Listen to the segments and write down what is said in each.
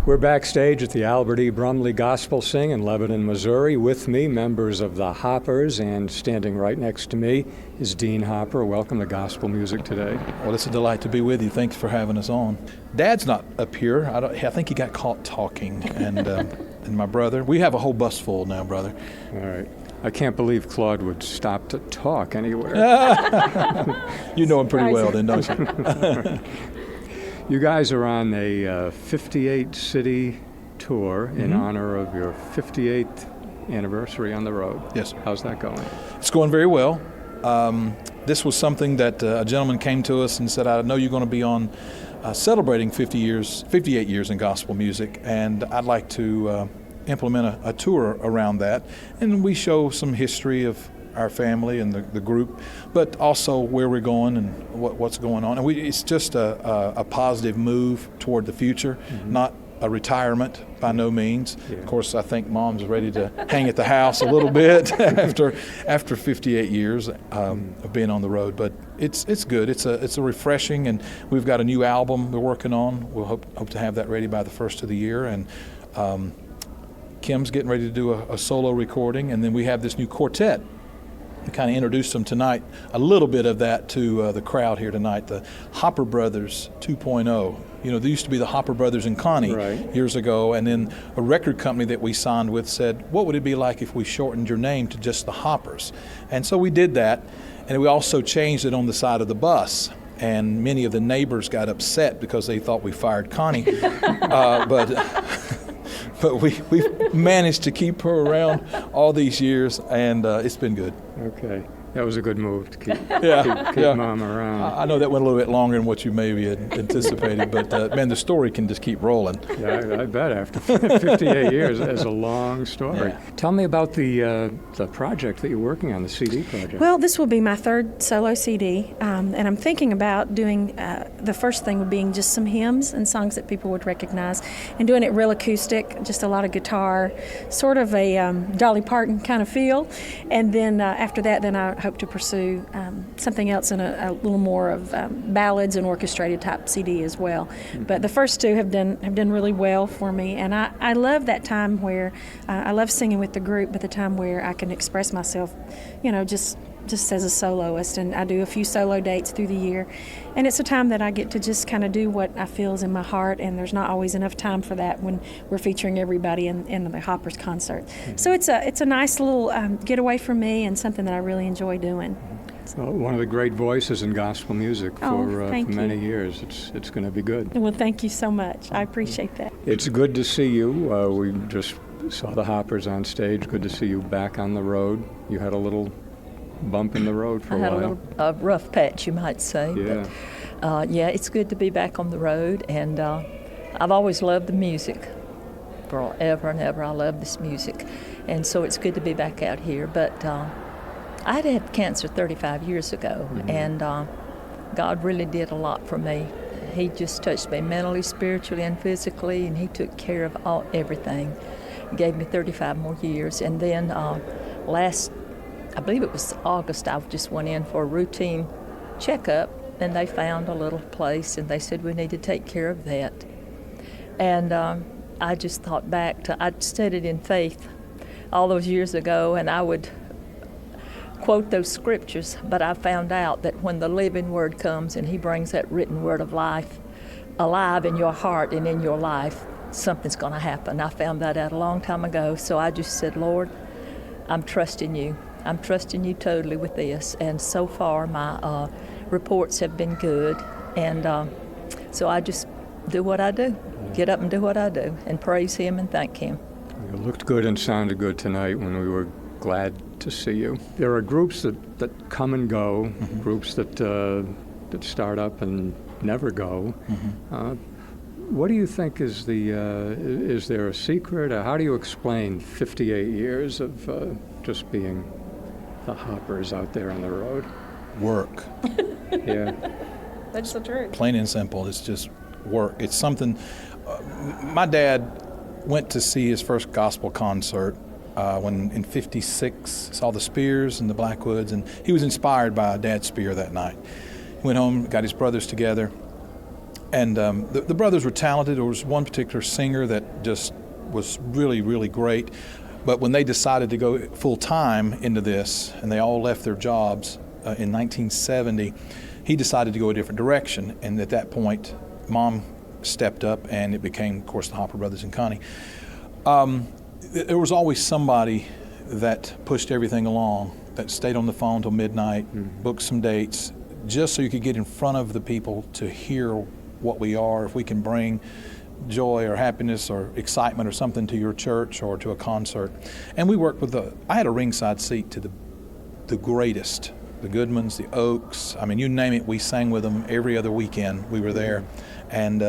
We're backstage at the Albert E. Brumley Gospel Sing in Lebanon, Missouri. With me, members of the Hoppers, and standing right next to me is Dean Hopper. Welcome to Gospel Music Today. Well, it's a delight to be with you. Thanks for having us on. Dad's not up here. I think he got caught talking, and and my brother. We have a whole bus full now, brother. All right. I can't believe Claude would stop to talk anywhere. You know him pretty well then, don't you? You guys are on a 58-city tour in honor of your 58th anniversary on the road. Yes, sir. How's that going? It's going very well. This was something that a gentleman came to us and said, I know you're going to be on celebrating 58 years in gospel music, and I'd like to implement a tour around that. And we show some history of our family and the group, but also where we're going and what's going on. And it's just a positive move toward the future, not a retirement by no means. Yeah. Of course, I think Mom's ready to hang at the house a little bit after 58 years of being on the road. But it's good. It's a refreshing, and we've got a new album we're working on. We'll hope to have that ready by the first of the year. And Kim's getting ready to do a solo recording, and then we have this new quartet. We kind of introduced them tonight, a little bit of that to the crowd here tonight, the Hopper Brothers 2.0. You know, there used to be the Hopper Brothers and Connie years ago, and then a record company that we signed with said, what would it be like if we shortened your name to just the Hoppers? And so we did that, and we also changed it on the side of the bus. And many of the neighbors got upset because they thought we fired Connie. But we've managed to keep her around all these years, and it's been good. Okay. That was a good move to keep Mom around. I know that went a little bit longer than what you maybe had anticipated, but man, the story can just keep rolling. Yeah, I bet after 58 years, that's a long story. Yeah. Tell me about the project that you're working on, the CD project. Well, this will be my third solo CD, and I'm thinking about doing, the first thing would being just some hymns and songs that people would recognize, and doing it real acoustic, just a lot of guitar, sort of a Dolly Parton kind of feel, and then after that, then I hope to pursue something else in a little more of ballads and orchestrated type CD as well. But the first two have done really well for me, and I love that time where I love singing with the group, but the time where I can express myself, just as a soloist, and I do a few solo dates through the year, and it's a time that I get to just kind of do what I feel is in my heart, and there's not always enough time for that when we're featuring everybody in the Hoppers concert. So it's a nice little getaway for me, and something that I really enjoy doing. Well, one of the great voices in gospel music for many years. It's going to be good. Well, thank you so much. I appreciate that. It's good to see you. We just saw the Hoppers on stage. Good to see you back on the road. You had a little bump in the road for a while. I had a rough patch, you might say. Yeah. But, it's good to be back on the road, and I've always loved the music. Forever and ever, I love this music, and so it's good to be back out here. But I had cancer 35 years ago, and God really did a lot for me. He just touched me mentally, spiritually, and physically, and He took care of everything. He gave me 35 more years, and then I believe it was August, I just went in for a routine checkup, and they found a little place, and they said we need to take care of that. And I just thought back to, I'd studied in faith all those years ago, and I would quote those scriptures, but I found out that when the living word comes and He brings that written word of life alive in your heart and in your life, something's going to happen. I found that out a long time ago, so I just said, Lord, I'm trusting You. I'm trusting You totally with this, and so far my reports have been good, and so I just do what I do, get up and do what I do, and praise Him and thank Him. You looked good and sounded good tonight when we were glad to see you. There are groups that come and go, groups that start up and never go. What do you think is is there a secret? How do you explain 58 years of just being the Hoppers out there on the road? Work. Yeah. That's the truth. Plain and simple. It's just work. It's something. My dad went to see his first gospel concert when in '56 saw the Spears in the Blackwoods, and he was inspired by Dad Spear that night. He went home, got his brothers together, And the brothers were talented. There was one particular singer that just was really, really great. But when they decided to go full time into this, and they all left their jobs in 1970, he decided to go a different direction. And at that point, Mom stepped up, and it became, of course, the Hopper Brothers and Connie. There was always somebody that pushed everything along, that stayed on the phone till midnight, booked some dates, just so you could get in front of the people to hear what we are, if we can bring joy or happiness or excitement or something to your church or to a concert. And we worked with I had a ringside seat to the greatest, the Goodmans, the Oaks, I mean, you name it, we sang with them every other weekend we were there. And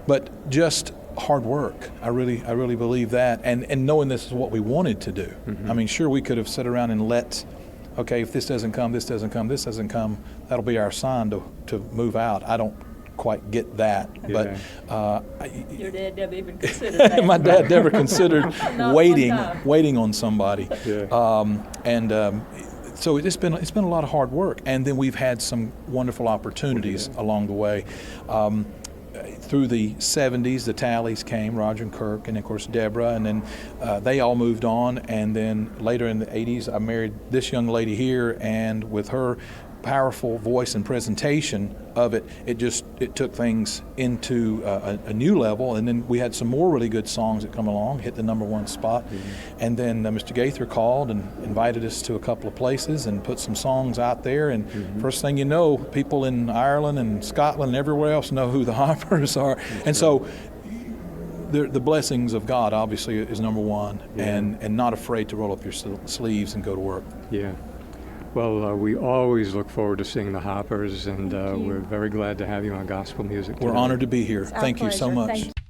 but just hard work. I really believe that, and knowing this is what we wanted to do. I mean, sure, we could have sat around and okay, if this doesn't come, this doesn't come, this doesn't come, that'll be our sign to move out. I don't quite get that, Yeah. but Your dad never even considered that. my dad never considered Not waiting one time. waiting on somebody. Yeah. So it's been a lot of hard work, and then we've had some wonderful opportunities along the way. Through the 70s, the Tallies came, Roger and Kirk, and of course Deborah, and then they all moved on. And then later in the 80s, I married this young lady here, and with her powerful voice and presentation of it, it took things into a new level. And then we had some more really good songs that come along, hit the #1 spot. And then Mr. Gaither called and invited us to a couple of places and put some songs out there. And first thing you know, people in Ireland and Scotland and everywhere else know who the Hoppers are. And so the blessings of God obviously is #1, and not afraid to roll up your sleeves and go to work. Yeah. Well, we always look forward to seeing the Hoppers, and we're very glad to have you on Gospel Music We're today. honored to be here. It's our Thank you so pleasure. much. Thank you.